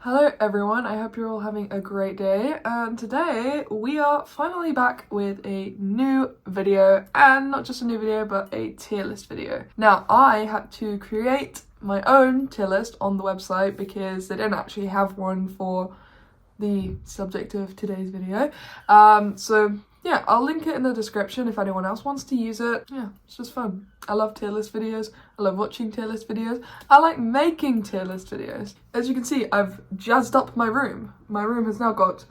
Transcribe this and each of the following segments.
Hello everyone, I hope you're all having a great day, and today we are finally back with a new video, and not just a new video but a tier list video. Now I had to create my own tier list on the website because they didn't actually have one for the subject of today's video. So yeah, I'll link it in the description if anyone else wants to use it. Yeah, it's just fun. I love tier list videos. I love watching tier list videos. I like making tier list videos. As you can see, I've jazzed up my room. My room has now got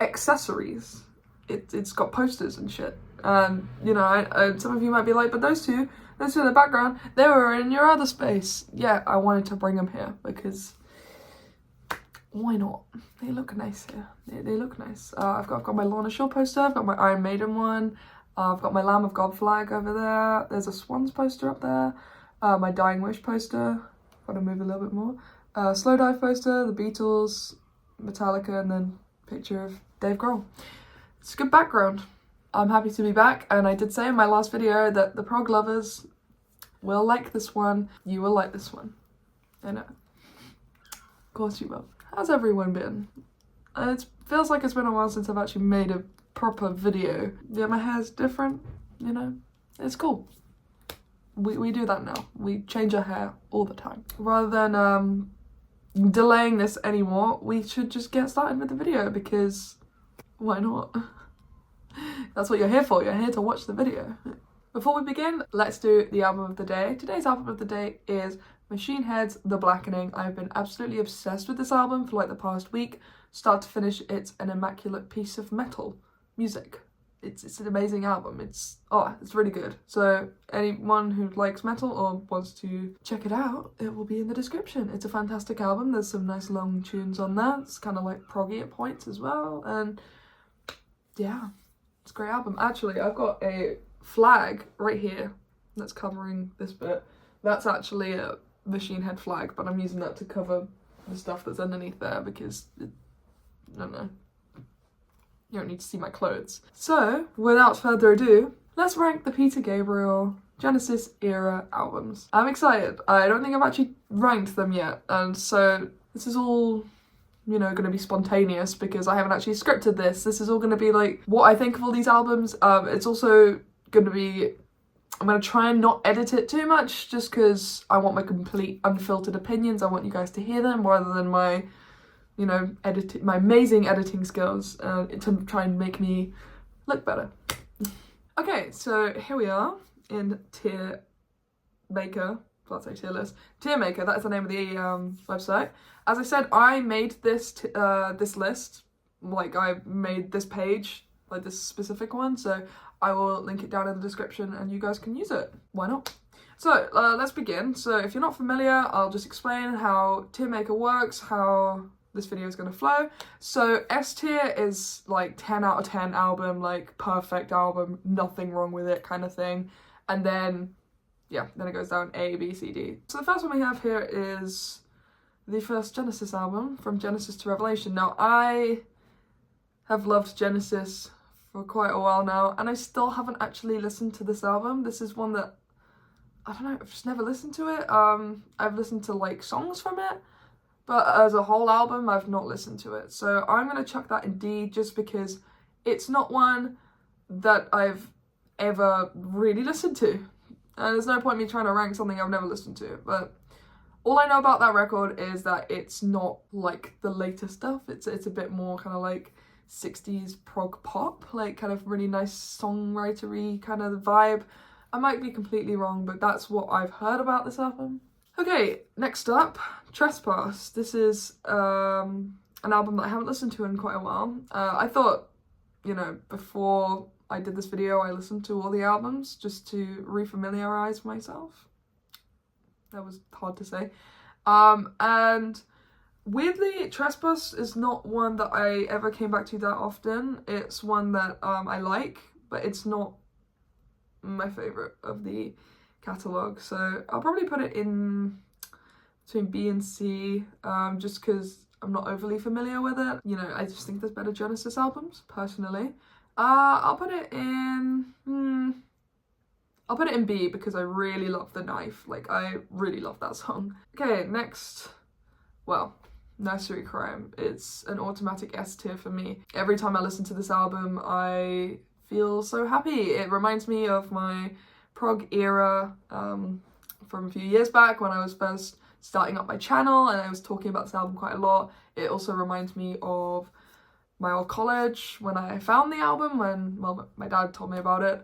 accessories. It's got posters and shit. And you know, some of you might be like, but those two in the background, they were in your other space. Yeah, I wanted to bring them here because why not? They look nice here. They look nice. I've got my Lorna Shore poster. I've got my Iron Maiden one. I've got my Lamb of God flag over there. There's a Swans poster up there. My Dying Wish poster. Gotta move a little bit more. Slow Dive poster, the Beatles, Metallica, and then picture of Dave Grohl. It's a good background. I'm happy to be back, and I did say in my last video that the prog lovers will like this one. You will like this one. I know. Of course you will. How's everyone been? It feels like it's been a while since I've actually made a proper video. Yeah, my hair's different, you know? It's cool. We do that now. We change our hair all the time. Rather than delaying this anymore, we should just get started with the video because why not? That's what you're here for. You're here to watch the video. Before we begin, let's do the album of the day. Today's album of the day is Machine Head's The Blackening. I've been absolutely obsessed with this album for like the past week. Start to finish, it's an immaculate piece of metal music. It's an amazing album. It's really good. So anyone who likes metal or wants to check it out, it will be in the description. It's a fantastic album. There's some nice long tunes on there. It's kind of like proggy at points as well. And yeah, it's a great album. Actually, I've got a flag right here that's covering this bit. That's actually a Machine Head flag, but I'm using that to cover the stuff that's underneath there because I don't know, you don't need to see my clothes. So without further ado, let's rank the Peter Gabriel Genesis era albums. I'm excited. I don't think I've actually ranked them yet, and so this is all, you know, going to be spontaneous because I haven't actually scripted this. This is all going to be like what I think of all these albums. It's also going to be, I'm going to try and not edit it too much just because I want my complete unfiltered opinions. I want you guys to hear them rather than my, you know, my amazing editing skills to try and make me look better. Okay, so here we are in TierMaker. Let's say tier list. TierMaker, that is the name of the website. As I said, I made this this list, like I made this page, like this specific one, so I will link it down in the description and you guys can use it. Why not? So let's begin. So if you're not familiar, I'll just explain how TierMaker works, how this video is going to flow. So S tier is like 10 out of 10 album, like perfect album, nothing wrong with it kind of thing. And then, yeah, then it goes down A, B, C, D. So the first one we have here is the first Genesis album, From Genesis to Revelation. Now, I have loved Genesis for quite a while now, and I still haven't actually listened to this album. This is one that, I don't know, I've just never listened to it. I've listened to like songs from it, but as a whole album, I've not listened to it. So I'm going to chuck that in D just because it's not one that I've ever really listened to. And there's no point me trying to rank something I've never listened to, but all I know about that record is that it's not like the latest stuff. It's a bit more kind of like 60s prog pop, like kind of really nice songwritery kind of vibe. I might be completely wrong, but that's what I've heard about this album. Okay, next up, Trespass. This is an album that I haven't listened to in quite a while. I thought, you know, before I did this video, I listened to all the albums just to refamiliarize myself. That was hard to say. And weirdly, Trespass is not one that I ever came back to that often. It's one that I like, but it's not my favourite of the catalogue. So I'll probably put it in between B and C, just because I'm not overly familiar with it. You know, I just think there's better Genesis albums, personally. I'll put it in B because I really love The Knife. Like, I really love that song. Okay, next. Well, Nursery Crime. It's an automatic S tier for me. Every time I listen to this album, I feel so happy. It reminds me of my prog era from a few years back when I was first starting up my channel and I was talking about this album quite a lot. It also reminds me of my old college when I found the album, when, well, my dad told me about it.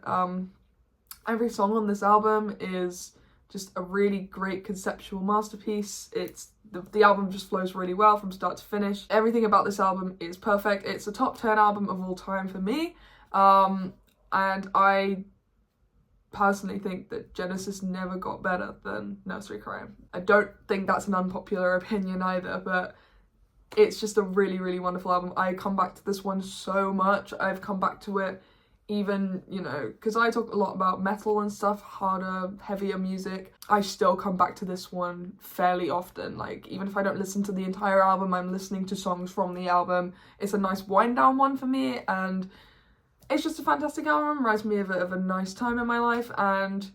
Every song on this album is just a really great conceptual masterpiece. The album just flows really well from start to finish. Everything about this album is perfect. It's a top 10 album of all time for me. And I personally think that Genesis never got better than Nursery Crime. I don't think that's an unpopular opinion either, but it's just a really, really wonderful album. I come back to this one so much. I've come back to it even, you know, because I talk a lot about metal and stuff, harder, heavier music. I still come back to this one fairly often. Like, even if I don't listen to the entire album, I'm listening to songs from the album. It's a nice wind down one for me, and it's just a fantastic album. Reminds me of a nice time in my life, and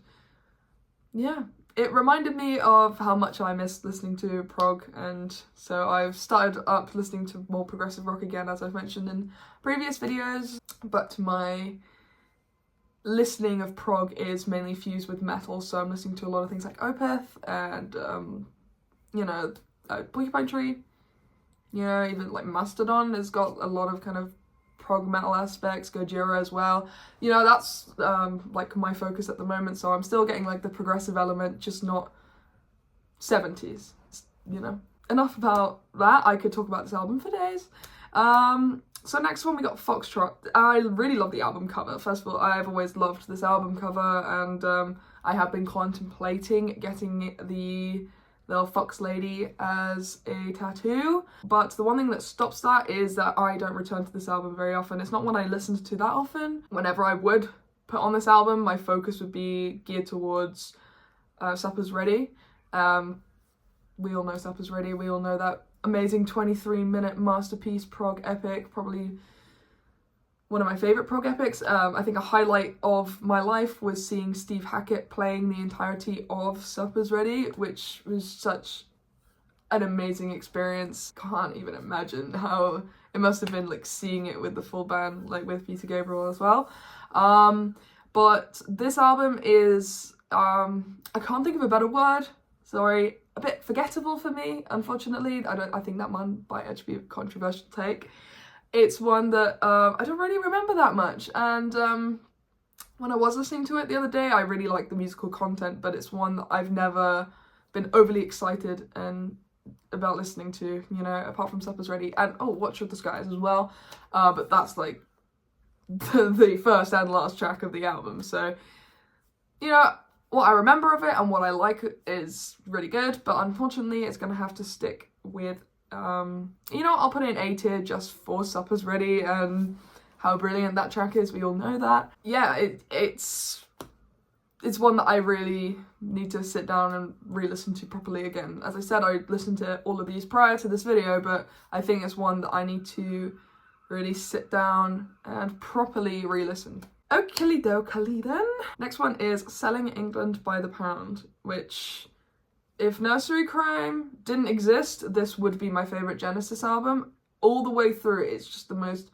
yeah, it reminded me of how much I missed listening to prog, and so I've started up listening to more progressive rock again, as I've mentioned in previous videos, but my listening of prog is mainly fused with metal, so I'm listening to a lot of things like Opeth and, you know, Porcupine Tree, you know, even like Mastodon has got a lot of kind of prog metal aspects, Gojira as well. You know, that's like my focus at the moment, so I'm still getting like the progressive element, just not 70s, you know. Enough about that. I could talk about this album for days. So next one we got Foxtrot. I really love the album cover. First of all, I've always loved this album cover, and I have been contemplating getting the little fox lady as a tattoo, but the one thing that stops that is that I don't return to this album very often. It's not one I listened to that often. Whenever I would put on this album, my focus would be geared towards Supper's Ready. We all know Supper's Ready. We all know that amazing 23-minute masterpiece prog epic, probably one of my favourite prog epics. I think a highlight of my life was seeing Steve Hackett playing the entirety of Supper's Ready, which was such an amazing experience. Can't even imagine how it must have been like seeing it with the full band, like with Peter Gabriel as well. But this album is, I can't think of a better word, sorry, a bit forgettable for me, unfortunately. I think that one might actually be a controversial take. It's one that I don't really remember that much, and when I was listening to it the other day, I really liked the musical content, but it's one that I've never been overly excited and about listening to, you know, apart from Supper's Ready, and Watch of the Skies as well, but that's like the first and last track of the album, so, you know, what I remember of it and what I like is really good, but unfortunately it's gonna have to stick with you know, I'll put it in A tier just for Supper's Ready and how brilliant that track is. We all know that. Yeah, it's one that I really need to sit down and re-listen to properly again. As I said, I listened to all of these prior to this video, but I think it's one that I need to really sit down and properly re-listen. Okie dokie then. Next one is Selling England by the Pound, which, if Nursery Crime didn't exist, this would be my favourite Genesis album. All the way through, it's just the most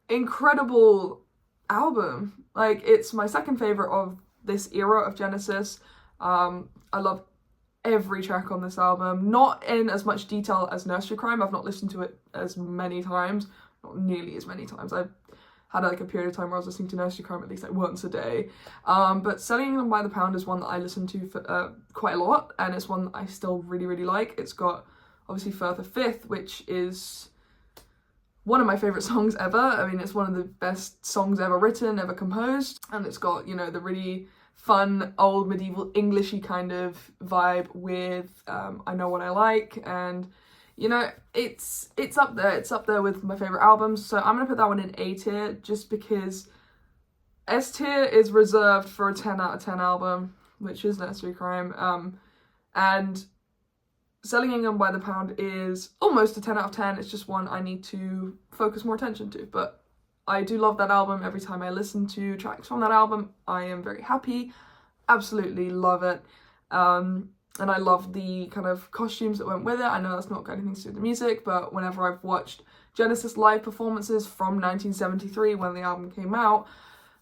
incredible album. Like, it's my second favourite of this era of Genesis. I love every track on this album. Not in as much detail as Nursery Crime. I've not listened to it as many times. Not nearly as many times. I've had like a period of time where I was listening to Nursery Crime at least like once a day. But Selling England by the Pound is one that I listen to for quite a lot, and it's one that I still really, really like. It's got obviously Further Fifth, which is one of my favourite songs ever. I mean, it's one of the best songs ever written, ever composed, and it's got, you know, the really fun old medieval Englishy kind of vibe with I Know What I Like, and you know, it's up there. It's up there with my favourite albums, so I'm going to put that one in A tier, just because S tier is reserved for a 10 out of 10 album, which is Nursery Crime, and Selling England by the Pound is almost a 10 out of 10, it's just one I need to focus more attention to, but I do love that album. Every time I listen to tracks from that album, I am very happy, absolutely love it. and I love the kind of costumes that went with it. I know that's not got anything to do with the music, but whenever I've watched Genesis live performances from 1973 when the album came out,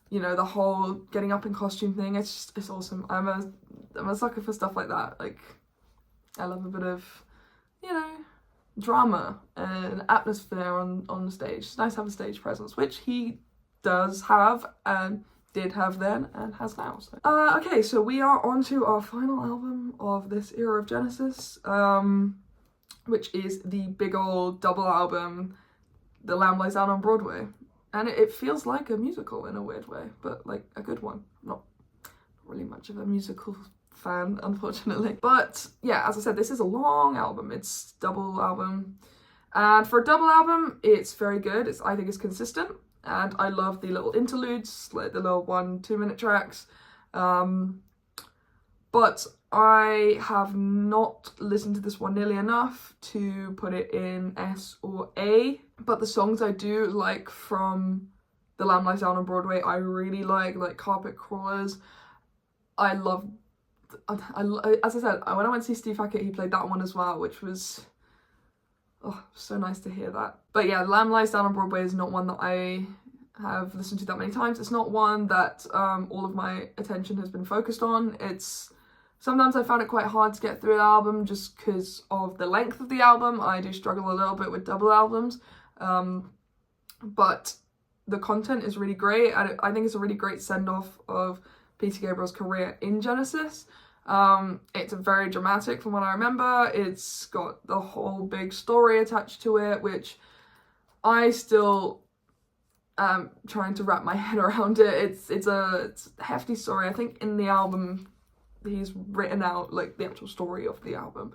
you know, the whole getting up in costume thing, it's awesome. I'm a sucker for stuff like that. Like, I love a bit of, you know, drama and atmosphere on the stage. It's nice to have a stage presence, which he does have and did have then and has now. So. Okay, so we are on to our final album of this era of Genesis, which is the big old double album, The Lamb Lies Down on Broadway. And it feels like a musical in a weird way, but like a good one. Not really much of a musical fan, unfortunately. But yeah, as I said, this is a long album. It's double album. And for a double album, it's very good. I think it's consistent. And I love the little interludes, like the little 1-2 minute tracks. But I have not listened to this one nearly enough to put it in S or A. But the songs I do like from The Lamb Lies Down on Broadway, I really like Carpet Crawlers. I love, as I said, when I went to see Steve Hackett, he played that one as well, which was, oh, so nice to hear that. But yeah, Lamb Lies Down on Broadway is not one that I have listened to that many times. It's not one that all of my attention has been focused on. Sometimes I found it quite hard to get through the album just because of the length of the album. I do struggle a little bit with double albums. But the content is really great, and I think it's a really great send-off of Peter Gabriel's career in Genesis. It's very dramatic from what I remember. It's got the whole big story attached to it, which I still am trying to wrap my head around it. It's a hefty story. I think in the album he's written out like the actual story of the album.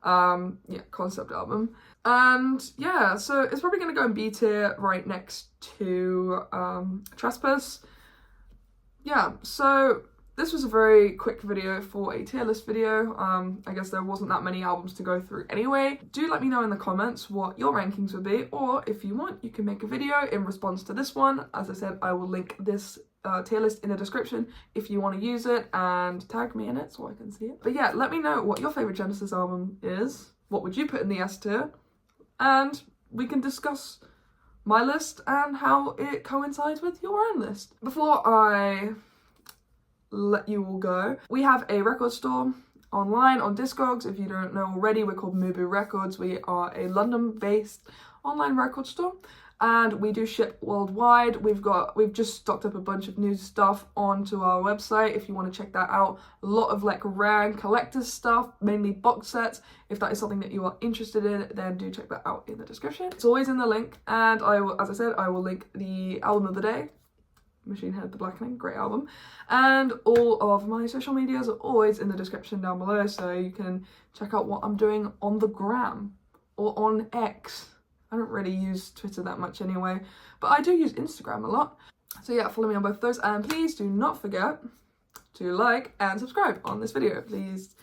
Yeah, concept album. And yeah, so it's probably going to go in B tier right next to Trespass. Yeah, so this was a very quick video for a tier list video. I guess there wasn't that many albums to go through anyway. Do let me know in the comments what your rankings would be, or if you want, you can make a video in response to this one. As I said, I will link this tier list in the description if you want to use it, and tag me in it so I can see it. But yeah, let me know what your favourite Genesis album is. What would you put in the S tier? And we can discuss my list and how it coincides with your own list. Before I let you all go, we have a record store online on Discogs. If you don't know already, we're called Mubu Records. We are a London-based online record store, and we do ship worldwide. We've just stocked up a bunch of new stuff onto our website if you want to check that out. A lot of like rare and collector's stuff, mainly box sets. If that is something that you are interested in, then do check that out in the description. It's always in the link, and I will, as I said, I will link the album of the day, Machine Head, The Blackening, great album, and all of my social medias are always in the description down below, so you can check out what I'm doing on the gram or on X. I don't really use Twitter that much anyway, but I do use Instagram a lot. So yeah, follow me on both of those, and please do not forget to like and subscribe on this video. Please,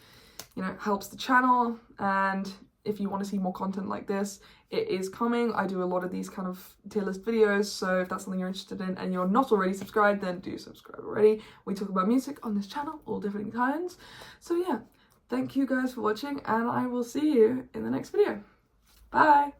you know, it helps the channel, and if you want to see more content like this, it is coming. I do a lot of these kind of tier list videos, so if that's something you're interested in and you're not already subscribed, then do subscribe already. We talk about music on this channel, all different kinds. So yeah, thank you guys for watching, and I will see you in the next video. Bye!